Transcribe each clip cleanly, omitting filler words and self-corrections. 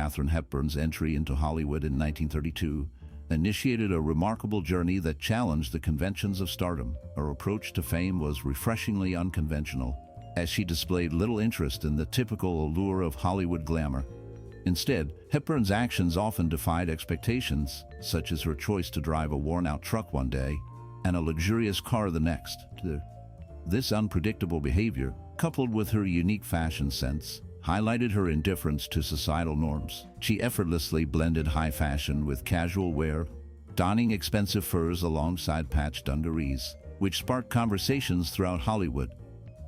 Katharine Hepburn's entry into Hollywood in 1932, initiated a remarkable journey that challenged the conventions of stardom. Her approach to fame was refreshingly unconventional, as she displayed little interest in the typical allure of Hollywood glamour. Instead, Hepburn's actions often defied expectations, such as her choice to drive a worn-out truck one day and a luxurious car the next. This unpredictable behavior, coupled with her unique fashion sense, highlighted her indifference to societal norms. She effortlessly blended high fashion with casual wear, donning expensive furs alongside patched dungarees, which sparked conversations throughout Hollywood.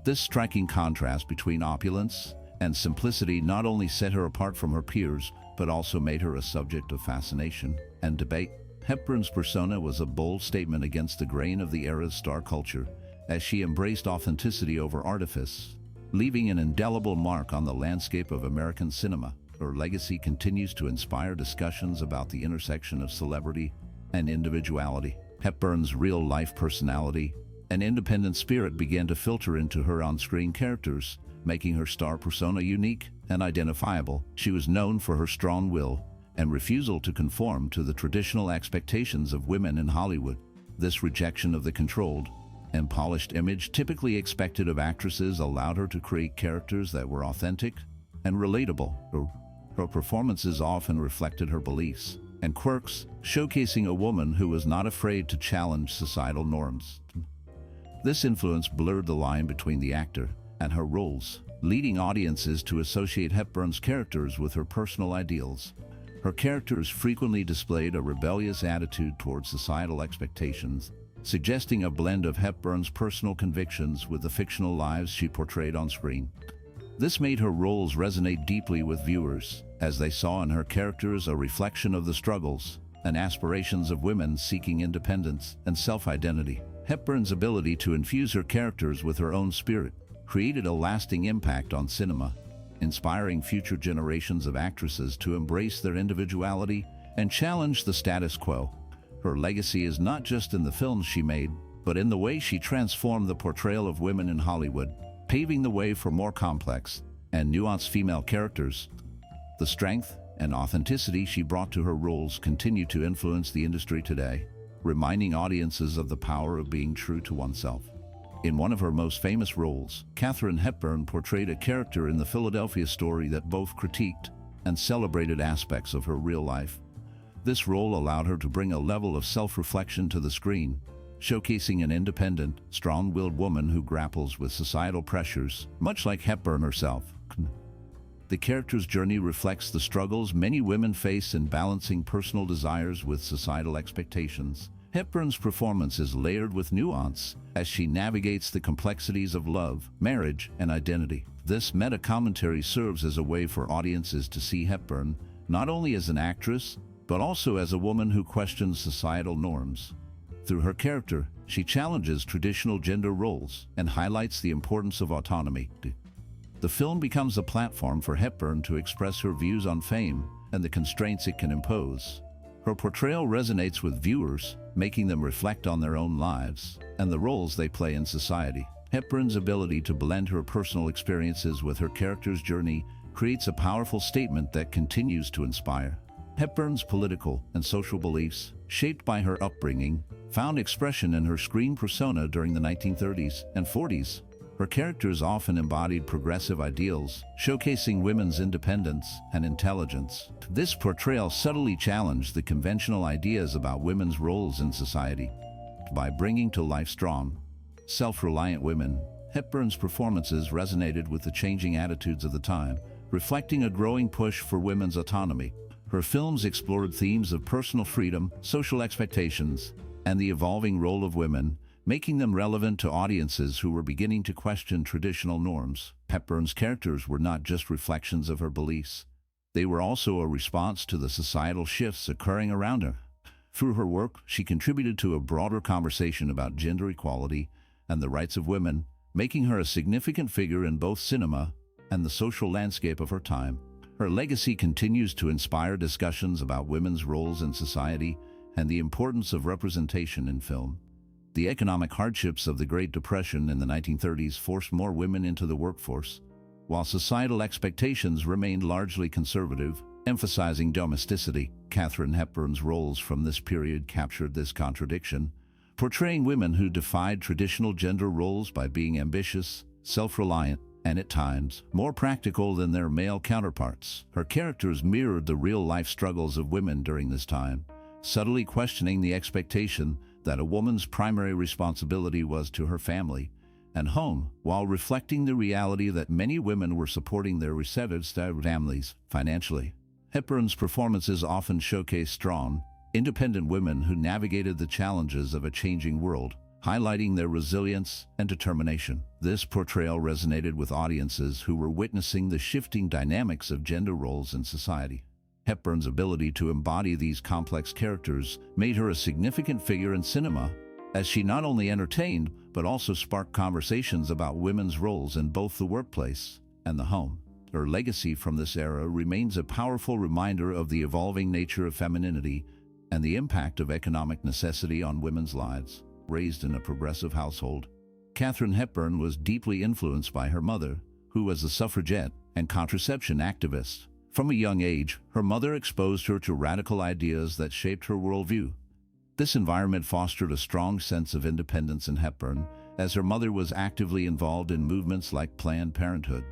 This striking contrast between opulence and simplicity not only set her apart from her peers, but also made her a subject of fascination and debate. Hepburn's persona was a bold statement against the grain of the era's star culture, as she embraced authenticity over artifice, leaving an indelible mark on the landscape of American cinema. Her legacy continues to inspire discussions about the intersection of celebrity and individuality. Hepburn's real-life personality and independent spirit began to filter into her on-screen characters, making her star persona unique and identifiable. She was known for her strong will and refusal to conform to the traditional expectations of women in Hollywood. This rejection of the controlled and polished image typically expected of actresses allowed her to create characters that were authentic and relatable. Her performances often reflected her beliefs and quirks, showcasing a woman who was not afraid to challenge societal norms. This influence blurred the line between the actor and her roles, leading audiences to associate Hepburn's characters with her personal ideals. Her characters frequently displayed a rebellious attitude towards societal expectations, suggesting a blend of Hepburn's personal convictions with the fictional lives she portrayed on screen. This made her roles resonate deeply with viewers, as they saw in her characters a reflection of the struggles and aspirations of women seeking independence and self-identity. Hepburn's ability to infuse her characters with her own spirit created a lasting impact on cinema, inspiring future generations of actresses to embrace their individuality and challenge the status quo. Her legacy is not just in the films she made, but in the way she transformed the portrayal of women in Hollywood, paving the way for more complex and nuanced female characters. The strength and authenticity she brought to her roles continue to influence the industry today, reminding audiences of the power of being true to oneself. In one of her most famous roles, Katharine Hepburn portrayed a character in the Philadelphia Story that both critiqued and celebrated aspects of her real life. This role allowed her to bring a level of self-reflection to the screen, showcasing an independent, strong-willed woman who grapples with societal pressures, much like Hepburn herself. The character's journey reflects the struggles many women face in balancing personal desires with societal expectations. Hepburn's performance is layered with nuance as she navigates the complexities of love, marriage, and identity. This meta-commentary serves as a way for audiences to see Hepburn not only as an actress, but also as a woman who questions societal norms. Through her character, she challenges traditional gender roles and highlights the importance of autonomy. The film becomes a platform for Hepburn to express her views on fame and the constraints it can impose. Her portrayal resonates with viewers, making them reflect on their own lives and the roles they play in society. Hepburn's ability to blend her personal experiences with her character's journey creates a powerful statement that continues to inspire. Hepburn's political and social beliefs, shaped by her upbringing, found expression in her screen persona during the 1930s and 40s. Her characters often embodied progressive ideals, showcasing women's independence and intelligence. This portrayal subtly challenged the conventional ideas about women's roles in society. By bringing to life strong, self-reliant women, Hepburn's performances resonated with the changing attitudes of the time, reflecting a growing push for women's autonomy. Her films explored themes of personal freedom, social expectations, and the evolving role of women, making them relevant to audiences who were beginning to question traditional norms. Hepburn's characters were not just reflections of her beliefs. They were also a response to the societal shifts occurring around her. Through her work, she contributed to a broader conversation about gender equality and the rights of women, making her a significant figure in both cinema and the social landscape of her time. Her legacy continues to inspire discussions about women's roles in society and the importance of representation in film. The economic hardships of the Great Depression in the 1930s forced more women into the workforce. While societal expectations remained largely conservative, Emphasizing domesticity, Katharine Hepburn's roles from this period captured this contradiction, portraying women who defied traditional gender roles by being ambitious, self-reliant, and at times more practical than their male counterparts. Her characters mirrored the real-life struggles of women during this time, subtly questioning the expectation that a woman's primary responsibility was to her family and home, while reflecting the reality that many women were supporting their respective families financially. Hepburn's performances often showcase strong, independent women who navigated the challenges of a changing world, highlighting their resilience and determination. This portrayal resonated with audiences who were witnessing the shifting dynamics of gender roles in society. Hepburn's ability to embody these complex characters made her a significant figure in cinema, as she not only entertained but also sparked conversations about women's roles in both the workplace and the home. Her legacy from this era remains a powerful reminder of the evolving nature of femininity and the impact of economic necessity on women's lives. Raised in a progressive household, Katharine Hepburn was deeply influenced by her mother, who was a suffragette and contraception activist. From a young age, her mother exposed her to radical ideas that shaped her worldview. This environment fostered a strong sense of independence in Hepburn, as her mother was actively involved in movements like Planned Parenthood.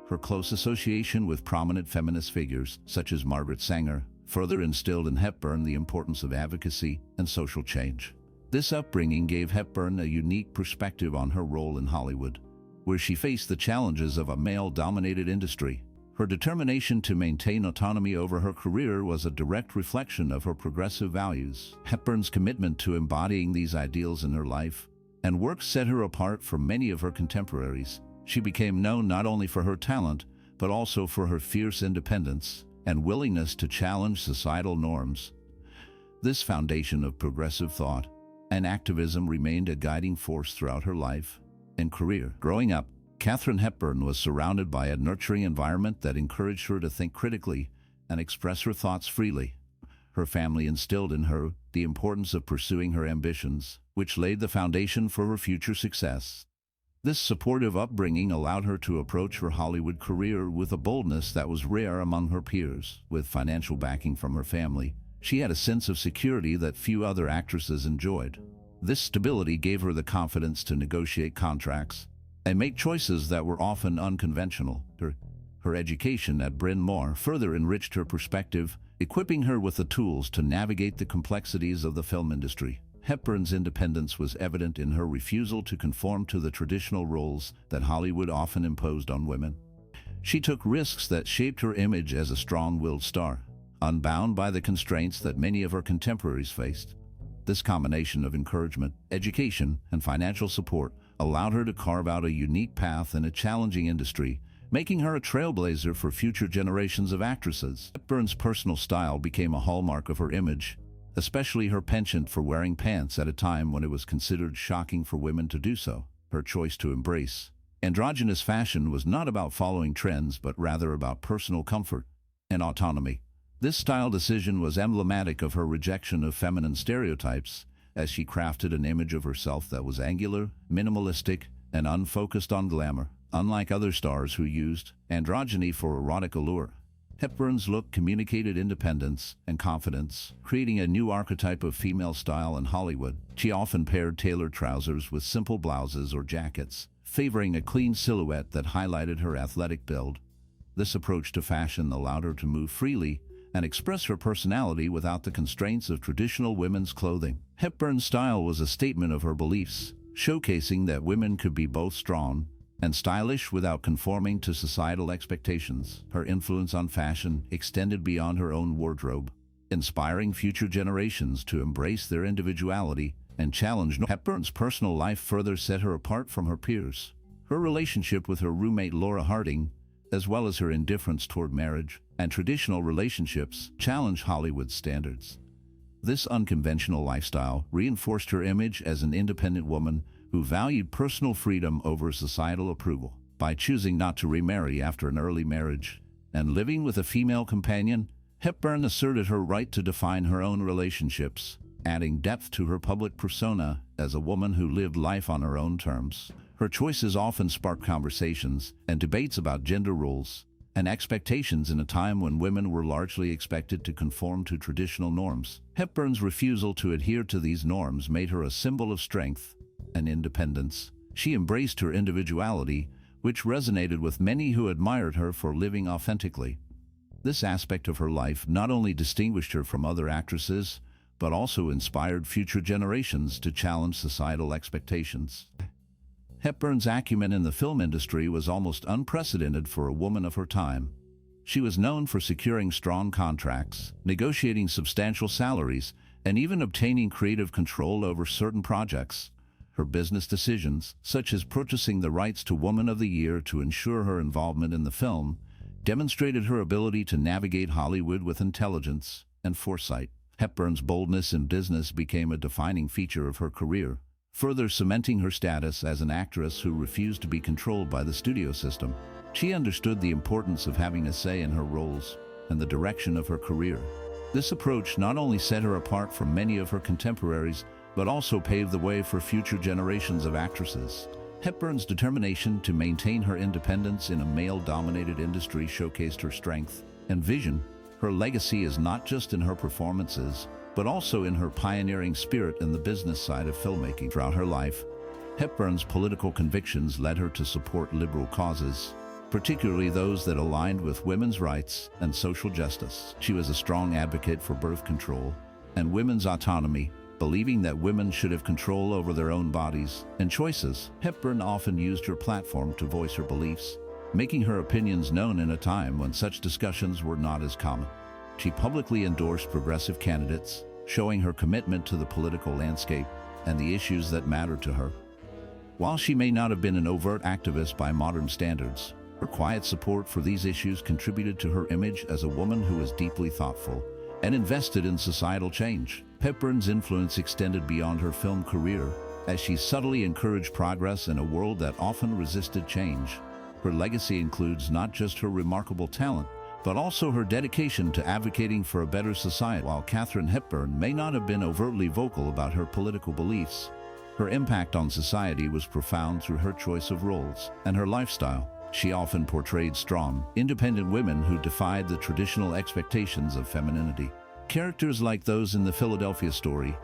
Her close association with prominent feminist figures, such as Margaret Sanger, further instilled in Hepburn the importance of advocacy and social change. This upbringing gave Hepburn a unique perspective on her role in Hollywood, where she faced the challenges of a male-dominated industry. Her determination to maintain autonomy over her career was a direct reflection of her progressive values. Hepburn's commitment to embodying these ideals in her life and work set her apart from many of her contemporaries. She became known not only for her talent, but also for her fierce independence and willingness to challenge societal norms. This foundation of progressive thought and activism remained a guiding force throughout her life and career. Growing up, Katharine Hepburn was surrounded by a nurturing environment that encouraged her to think critically and express her thoughts freely. Her family instilled in her the importance of pursuing her ambitions, which laid the foundation for her future success. This supportive upbringing allowed her to approach her Hollywood career with a boldness that was rare among her peers. With financial backing from her family, she had a sense of security that few other actresses enjoyed. This stability gave her the confidence to negotiate contracts and make choices that were often unconventional. Her education at Bryn Mawr further enriched her perspective, equipping her with the tools to navigate the complexities of the film industry. Hepburn's independence was evident in her refusal to conform to the traditional roles that Hollywood often imposed on women. She took risks that shaped her image as a strong-willed star, unbound by the constraints that many of her contemporaries faced. This combination of encouragement, education, and financial support allowed her to carve out a unique path in a challenging industry, making her a trailblazer for future generations of actresses. Hepburn's personal style became a hallmark of her image, especially her penchant for wearing pants at a time when it was considered shocking for women to do so. Her choice to embrace androgynous fashion was not about following trends, but rather about personal comfort and autonomy. This style decision was emblematic of her rejection of feminine stereotypes, as she crafted an image of herself that was angular, minimalistic, and unfocused on glamour. Unlike other stars who used androgyny for erotic allure, Hepburn's look communicated independence and confidence, creating a new archetype of female style in Hollywood. She often paired tailored trousers with simple blouses or jackets, favoring a clean silhouette that highlighted her athletic build. This approach to fashion allowed her to move freely and express her personality without the constraints of traditional women's clothing. Hepburn's style was a statement of her beliefs, showcasing that women could be both strong and stylish without conforming to societal expectations. Her influence on fashion extended beyond her own wardrobe, inspiring future generations to embrace their individuality and challenge. Hepburn's personal life further set her apart from her peers. Her relationship with her roommate Laura Harding, as well as her indifference toward marriage and traditional relationships, challenged Hollywood's standards. This unconventional lifestyle reinforced her image as an independent woman who valued personal freedom over societal approval. By choosing not to remarry after an early marriage and living with a female companion, Hepburn asserted her right to define her own relationships, adding depth to her public persona as a woman who lived life on her own terms. Her choices often sparked conversations and debates about gender roles, and expectations in a time when women were largely expected to conform to traditional norms. Hepburn's refusal to adhere to these norms made her a symbol of strength and independence. She embraced her individuality, which resonated with many who admired her for living authentically. This aspect of her life not only distinguished her from other actresses, but also inspired future generations to challenge societal expectations. Hepburn's acumen in the film industry was almost unprecedented for a woman of her time. She was known for securing strong contracts, negotiating substantial salaries, and even obtaining creative control over certain projects. Her business decisions, such as purchasing the rights to Woman of the Year to ensure her involvement in the film, demonstrated her ability to navigate Hollywood with intelligence and foresight. Hepburn's boldness in business became a defining feature of her career, further cementing her status as an actress who refused to be controlled by the studio system. She understood the importance of having a say in her roles and the direction of her career. This approach not only set her apart from many of her contemporaries, but also paved the way for future generations of actresses. Hepburn's determination to maintain her independence in a male-dominated industry showcased her strength and vision. Her legacy is not just in her performances, but also in her pioneering spirit in the business side of filmmaking. Throughout her life, Hepburn's political convictions led her to support liberal causes, particularly those that aligned with women's rights and social justice. She was a strong advocate for birth control and women's autonomy, believing that women should have control over their own bodies and choices. Hepburn often used her platform to voice her beliefs, making her opinions known in a time when such discussions were not as common. She publicly endorsed progressive candidates, showing her commitment to the political landscape and the issues that mattered to her. While she may not have been an overt activist by modern standards, her quiet support for these issues contributed to her image as a woman who was deeply thoughtful and invested in societal change. Hepburn's influence extended beyond her film career, as she subtly encouraged progress in a world that often resisted change. Her legacy includes not just her remarkable talent, but also her dedication to advocating for a better society. While Katharine Hepburn may not have been overtly vocal about her political beliefs, her impact on society was profound through her choice of roles and her lifestyle. She often portrayed strong, independent women who defied the traditional expectations of femininity. Characters like those in the Philadelphia Story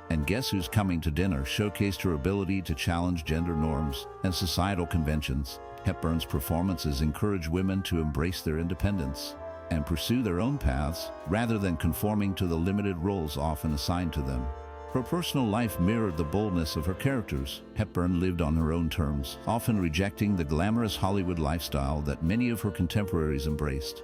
and Guess Who's Coming to Dinner showcased her ability to challenge gender norms and societal conventions. Hepburn's performances encourage women to embrace their independence and pursue their own paths rather than conforming to the limited roles often assigned to them. Her personal life mirrored the boldness of her characters. Hepburn lived on her own terms, often rejecting the glamorous Hollywood lifestyle that many of her contemporaries embraced.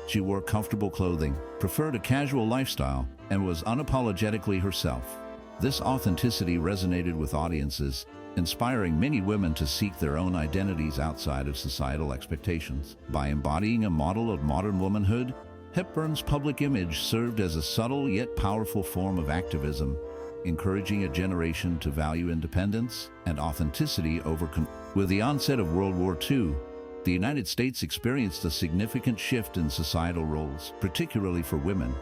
She wore comfortable clothing, preferred a casual lifestyle, and was unapologetically herself. This authenticity resonated with audiences, inspiring many women to seek their own identities outside of societal expectations. By embodying a model of modern womanhood, Hepburn's public image served as a subtle yet powerful form of activism, encouraging a generation to value independence and authenticity over With the onset of World War II, the United States experienced a significant shift in societal roles, particularly for women.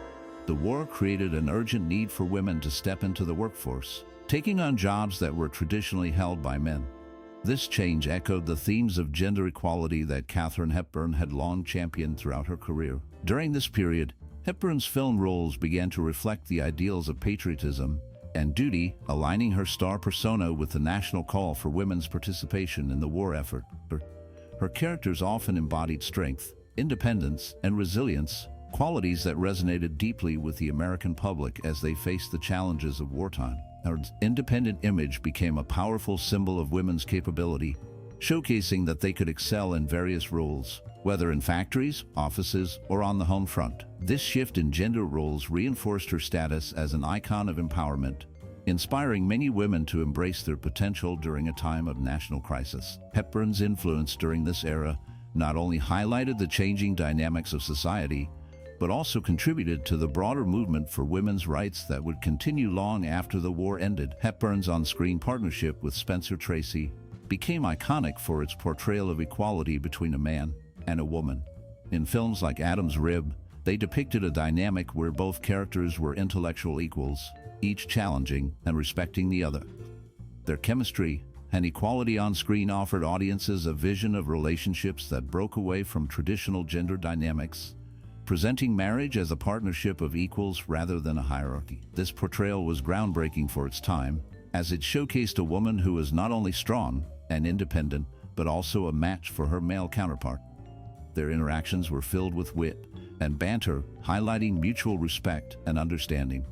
The war created an urgent need for women to step into the workforce, taking on jobs that were traditionally held by men. This change echoed the themes of gender equality that Katharine Hepburn had long championed throughout her career. During this period, Hepburn's film roles began to reflect the ideals of patriotism and duty, aligning her star persona with the national call for women's participation in the war effort. Her characters often embodied strength, independence, and resilience, qualities that resonated deeply with the American public as they faced the challenges of wartime. Her independent image became a powerful symbol of women's capability, showcasing that they could excel in various roles, whether in factories, offices, or on the home front. This shift in gender roles reinforced her status as an icon of empowerment, inspiring many women to embrace their potential during a time of national crisis. Hepburn's influence during this era not only highlighted the changing dynamics of society, but also contributed to the broader movement for women's rights that would continue long after the war ended. Hepburn's on-screen partnership with Spencer Tracy became iconic for its portrayal of equality between a man and a woman. In films like Adam's Rib, they depicted a dynamic where both characters were intellectual equals, each challenging and respecting the other. Their chemistry and equality on screen offered audiences a vision of relationships that broke away from traditional gender dynamics, presenting marriage as a partnership of equals rather than a hierarchy. This portrayal was groundbreaking for its time, as it showcased a woman who was not only strong and independent, but also a match for her male counterpart. Their interactions were filled with wit and banter, highlighting mutual respect and understanding.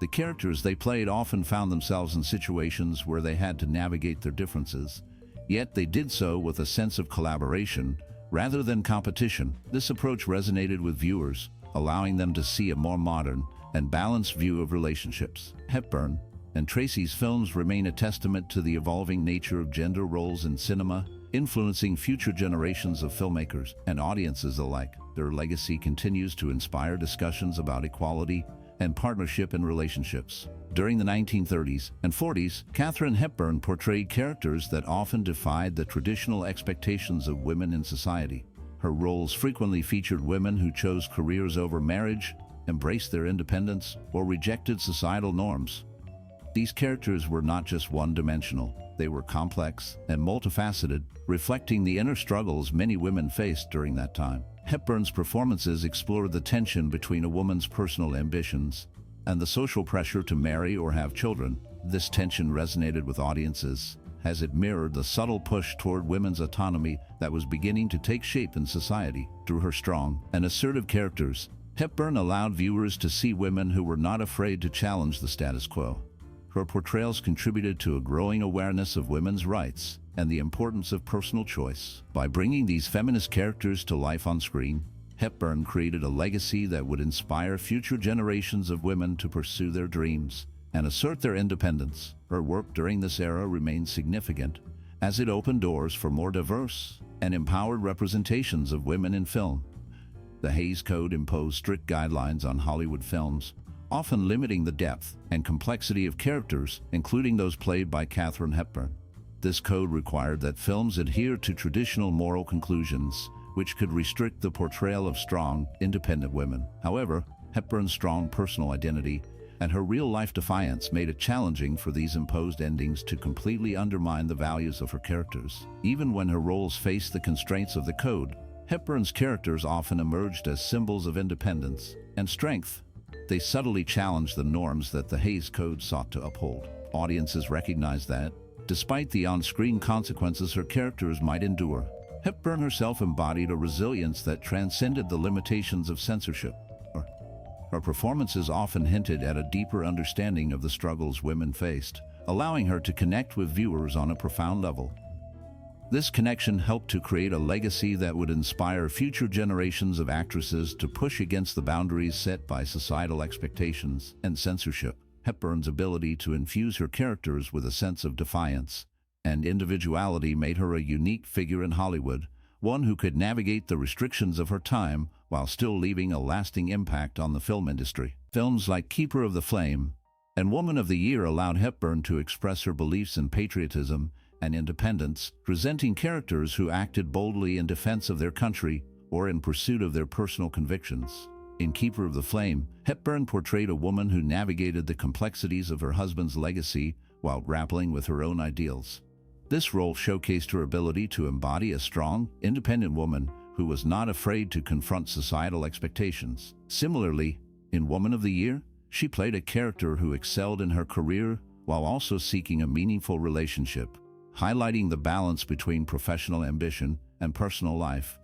The characters they played often found themselves in situations where they had to navigate their differences, yet they did so with a sense of collaboration rather than competition. This approach resonated with viewers, allowing them to see a more modern and balanced view of relationships. Hepburn and Tracy's films remain a testament to the evolving nature of gender roles in cinema, influencing future generations of filmmakers and audiences alike. Their legacy continues to inspire discussions about equality and partnership in relationships. During the 1930s and 40s, Katharine Hepburn portrayed characters that often defied the traditional expectations of women in society. Her roles frequently featured women who chose careers over marriage, embraced their independence, or rejected societal norms. These characters were not just one-dimensional. They were complex and multifaceted, reflecting the inner struggles many women faced during that time. Hepburn's performances explored the tension between a woman's personal ambitions and the social pressure to marry or have children. This tension resonated with audiences, as it mirrored the subtle push toward women's autonomy that was beginning to take shape in society. Through her strong and assertive characters, Hepburn allowed viewers to see women who were not afraid to challenge the status quo. Her portrayals contributed to a growing awareness of women's rights and the importance of personal choice. By bringing these feminist characters to life on screen, Hepburn created a legacy that would inspire future generations of women to pursue their dreams and assert their independence. Her work during this era remains significant, as it opened doors for more diverse and empowered representations of women in film. The Hays Code imposed strict guidelines on Hollywood films, often limiting the depth and complexity of characters, including those played by Katharine Hepburn. This code required that films adhere to traditional moral conclusions, which could restrict the portrayal of strong, independent women. However, Hepburn's strong personal identity and her real-life defiance made it challenging for these imposed endings to completely undermine the values of her characters. Even when her roles faced the constraints of the code, Hepburn's characters often emerged as symbols of independence and strength. They subtly challenged the norms that the Hays Code sought to uphold. Audiences recognized that, despite the on-screen consequences her characters might endure, Hepburn herself embodied a resilience that transcended the limitations of censorship. Her performances often hinted at a deeper understanding of the struggles women faced, allowing her to connect with viewers on a profound level. This connection helped to create a legacy that would inspire future generations of actresses to push against the boundaries set by societal expectations and censorship. Hepburn's ability to infuse her characters with a sense of defiance and individuality made her a unique figure in Hollywood, one who could navigate the restrictions of her time while still leaving a lasting impact on the film industry. Films like Keeper of the Flame and Woman of the Year allowed Hepburn to express her beliefs in patriotism and independence, presenting characters who acted boldly in defense of their country or in pursuit of their personal convictions. In Keeper of the Flame, Hepburn portrayed a woman who navigated the complexities of her husband's legacy while grappling with her own ideals. This role showcased her ability to embody a strong, independent woman who was not afraid to confront societal expectations. Similarly, in Woman of the Year, she played a character who excelled in her career while also seeking a meaningful relationship, highlighting the balance between professional ambition and personal life.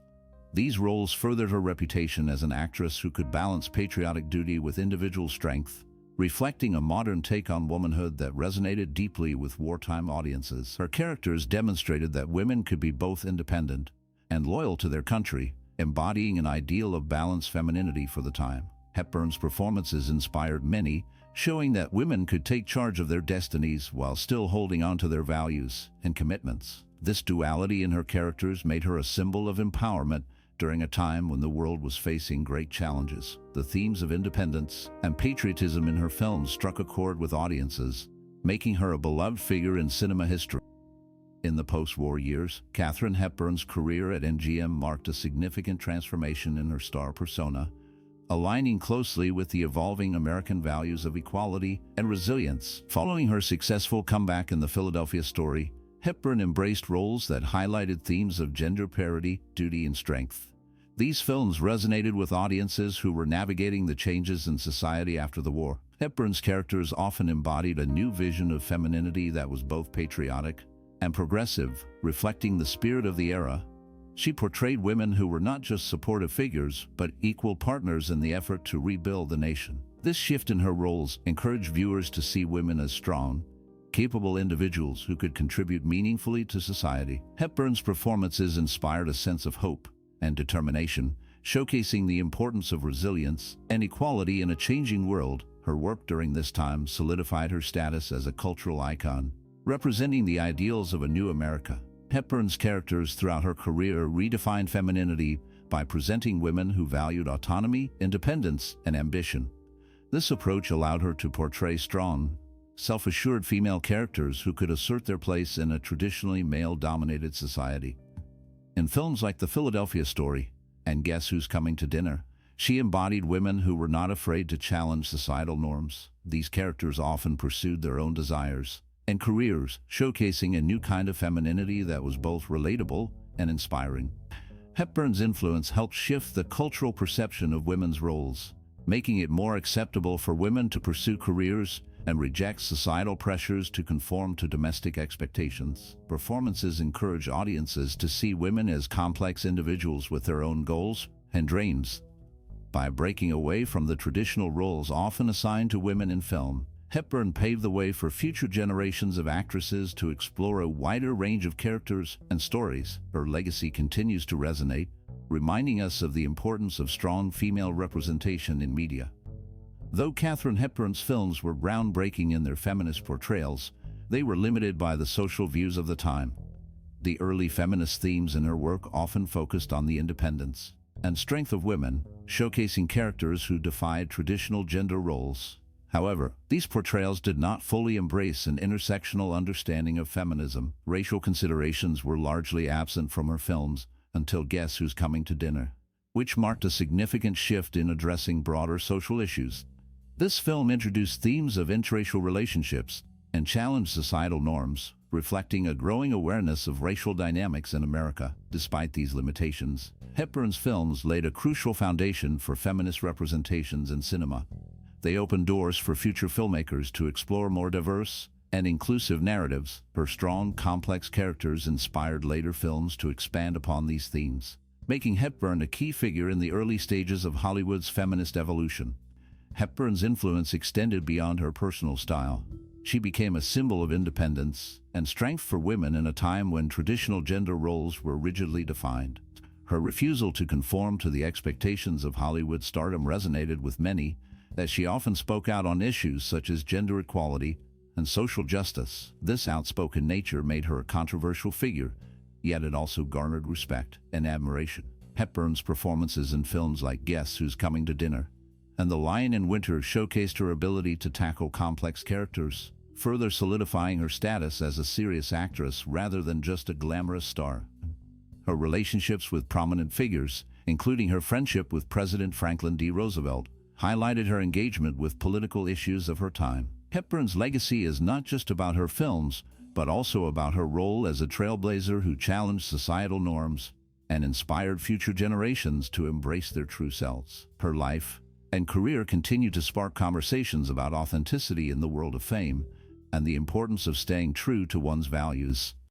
These roles furthered her reputation as an actress who could balance patriotic duty with individual strength, reflecting a modern take on womanhood that resonated deeply with wartime audiences. Her characters demonstrated that women could be both independent and loyal to their country, embodying an ideal of balanced femininity for the time. Hepburn's performances inspired many, showing that women could take charge of their destinies while still holding on to their values and commitments. This duality in her characters made her a symbol of empowerment during a time when the world was facing great challenges. The themes of independence and patriotism in her films struck a chord with audiences, making her a beloved figure in cinema history. In the post-war years, Katharine Hepburn's career at MGM marked a significant transformation in her star persona, aligning closely with the evolving American values of equality and resilience. Following her successful comeback in The Philadelphia Story, Hepburn embraced roles that highlighted themes of gender parity, duty, and strength. These films resonated with audiences who were navigating the changes in society after the war. Hepburn's characters often embodied a new vision of femininity that was both patriotic and progressive, reflecting the spirit of the era. She portrayed women who were not just supportive figures, but equal partners in the effort to rebuild the nation. This shift in her roles encouraged viewers to see women as strong, capable individuals who could contribute meaningfully to society. Hepburn's performances inspired a sense of hope and determination, showcasing the importance of resilience and equality in a changing world. Her work during this time solidified her status as a cultural icon, representing the ideals of a new America. Hepburn's characters throughout her career redefined femininity by presenting women who valued autonomy, independence, and ambition. This approach allowed her to portray strong, self-assured female characters who could assert their place in a traditionally male-dominated society. In films like The Philadelphia Story and Guess Who's Coming to Dinner, she embodied women who were not afraid to challenge societal norms. These characters often pursued their own desires and careers, showcasing a new kind of femininity that was both relatable and inspiring. Hepburn's influence helped shift the cultural perception of women's roles, making it more acceptable for women to pursue careers and reject societal pressures to conform to domestic expectations. Performances encourage audiences to see women as complex individuals with their own goals and dreams. By breaking away from the traditional roles often assigned to women in film, Hepburn paved the way for future generations of actresses to explore a wider range of characters and stories. Her legacy continues to resonate, reminding us of the importance of strong female representation in media. Though Katharine Hepburn's films were groundbreaking in their feminist portrayals, they were limited by the social views of the time. The early feminist themes in her work often focused on the independence and strength of women, showcasing characters who defied traditional gender roles. However, these portrayals did not fully embrace an intersectional understanding of feminism. Racial considerations were largely absent from her films until Guess Who's Coming to Dinner, which marked a significant shift in addressing broader social issues. This film introduced themes of interracial relationships and challenged societal norms, reflecting a growing awareness of racial dynamics in America. Despite these limitations, Hepburn's films laid a crucial foundation for feminist representations in cinema. They opened doors for future filmmakers to explore more diverse and inclusive narratives. Her strong, complex characters inspired later films to expand upon these themes, making Hepburn a key figure in the early stages of Hollywood's feminist evolution. Hepburn's influence extended beyond her personal style. She became a symbol of independence and strength for women in a time when traditional gender roles were rigidly defined. Her refusal to conform to the expectations of Hollywood stardom resonated with many, as she often spoke out on issues such as gender equality and social justice. This outspoken nature made her a controversial figure, yet it also garnered respect and admiration. Hepburn's performances in films like Guess Who's Coming to Dinner and The Lion in Winter showcased her ability to tackle complex characters, further solidifying her status as a serious actress rather than just a glamorous star. Her relationships with prominent figures, including her friendship with President Franklin D. Roosevelt, highlighted her engagement with political issues of her time. Hepburn's legacy is not just about her films, but also about her role as a trailblazer who challenged societal norms and inspired future generations to embrace their true selves. Her life and career continue to spark conversations about authenticity in the world of fame and the importance of staying true to one's values.